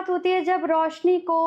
बात होती है जब रोशनी को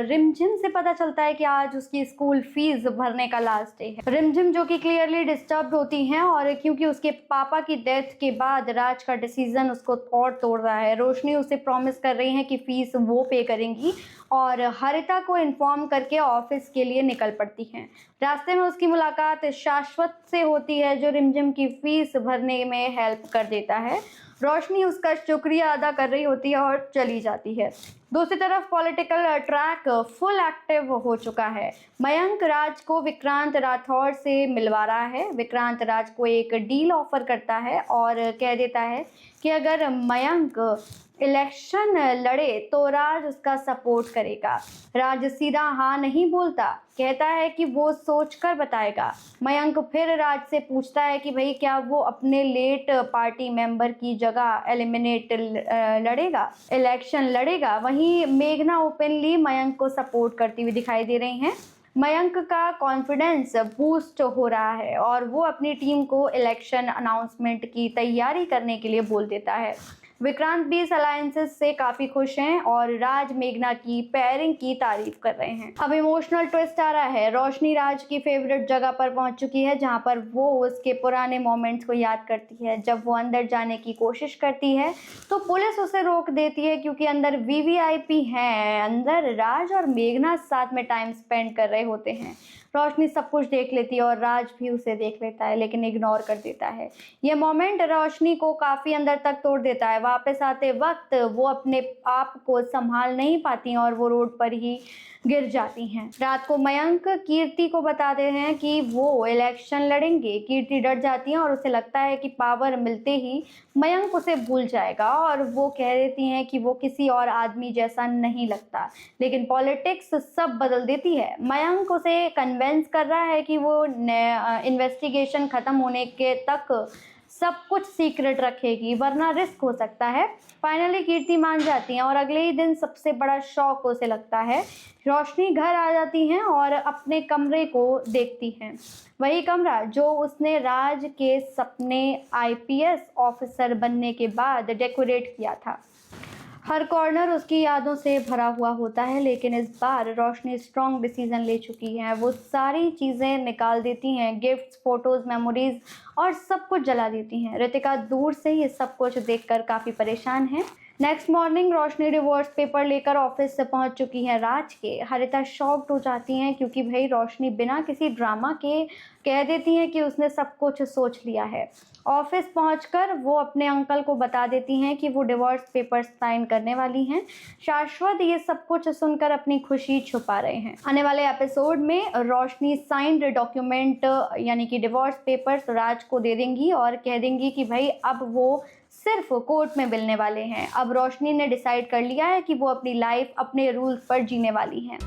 रिमझिम से पता चलता है कि आज उसकी स्कूल फीस भरने का लास्ट डे है। रिमझिम जो कि क्लियरली डिस्टर्ब होती हैं और क्योंकि उसके पापा की डेथ के बाद राज का डिसीजन उसको और तोड़ रहा है। रोशनी उसे प्रॉमिस कर रही है कि फीस वो पे करेंगी और हरिता को इन्फॉर्म करके ऑफिस के लिए निकल पड़ती हैं। रास्ते में उसकी मुलाकात शाश्वत से होती है जो रिमझिम की फीस भरने में हेल्प कर देता है। रोशनी उसका शुक्रिया अदा कर रही होती है और चली जाती है। दूसरी तरफ पॉलिटिकल ट्रैक फुल एक्टिव हो चुका है। मयंक राज को विक्रांत राठौर से मिलवा रहा है। विक्रांत राज को एक डील ऑफर करता है और कह देता है कि अगर मयंक इलेक्शन लड़े तो राज उसका सपोर्ट करेगा। राज सीधा हाँ नहीं बोलता, कहता है कि वो सोचकर बताएगा। मयंक फिर राज से पूछता है कि भाई क्या वो अपने लेट पार्टी मेंबर की जगह इलेक्शन लड़ेगा। वहीं मेघना ओपनली मयंक को सपोर्ट करती हुई दिखाई दे रही हैं। मयंक का कॉन्फिडेंस बूस्ट हो रहा है और वो अपनी टीम को इलेक्शन अनाउंसमेंट की तैयारी करने के लिए बोल देता है। विक्रांत भी इस अलायंसेस से काफी खुश हैं और राज मेघना की पेयरिंग की तारीफ कर रहे हैं। अब इमोशनल ट्विस्ट आ रहा है। रोशनी राज की फेवरेट जगह पर पहुंच चुकी है जहां पर वो उसके पुराने मोमेंट्स को याद करती है। जब वो अंदर जाने की कोशिश करती है तो पुलिस उसे रोक देती है क्योंकि अंदर वीवीआईपी हैं। अंदर राज और मेघना साथ में टाइम स्पेंड कर रहे होते हैं। रोशनी सब कुछ देख लेती है और राज भी उसे देख लेता है लेकिन इग्नोर कर देता है। ये मोमेंट रोशनी को काफी अंदर तक तोड़ देता है। वापस आते वक्त वो अपने आप को संभाल नहीं पाती और वो रोड पर ही गिर जाती हैं। रात को मयंक कीर्ति को बताते हैं कि वो इलेक्शन लड़ेंगे। कीर्ति डर जाती है और उसे लगता है कि पावर मिलते ही मयंक उसे भूल जाएगा और वो कह देती हैं कि वो किसी और आदमी जैसा नहीं लगता। लेकिन पॉलिटिक्स सब बदल देती है। मयंक उसे कन्विंस कर रहा है कि वो इन्वेस्टिगेशन खत्म होने के तक सब कुछ सीक्रेट रखेगी वरना रिस्क हो सकता है। फाइनली कीर्ति मान जाती हैं और अगले ही दिन सबसे बड़ा शॉक उसे लगता है। रोशनी घर आ जाती हैं और अपने कमरे को देखती हैं। वही कमरा जो उसने राज के सपने आईपीएस ऑफिसर बनने के बाद डेकोरेट किया था। हर कॉर्नर उसकी यादों से भरा हुआ होता है लेकिन इस बार रोशनी स्ट्रॉन्ग डिसीजन ले चुकी है। वो सारी चीज़ें निकाल देती हैं, गिफ्ट्स, फोटोज़, मेमोरीज और सब कुछ जला देती हैं। रितिका दूर से ये सब कुछ देखकर काफ़ी परेशान है। नेक्स्ट मॉर्निंग रोशनी डिवोर्स पेपर लेकर ऑफिस से पहुंच चुकी है राज के। हरिता शॉक्ड हो जाती हैं क्योंकि भाई रोशनी बिना किसी ड्रामा के कह देती हैं कि उसने सब कुछ सोच लिया है। ऑफिस पहुंचकर वो अपने अंकल को बता देती हैं कि वो डिवोर्स पेपर साइन करने वाली हैं। शाश्वत ये सब कुछ सुनकर अपनी खुशी छुपा रहे हैं। आने वाले एपिसोड में रोशनी साइंड डॉक्यूमेंट यानी कि डिवोर्स पेपर्स राज को दे देंगी और कह देंगी कि भाई अब वो सिर्फ कोर्ट में मिलने वाले हैं। अब रोशनी ने डिसाइड कर लिया है कि वो अपनी लाइफ अपने रूल्स पर जीने वाली हैं।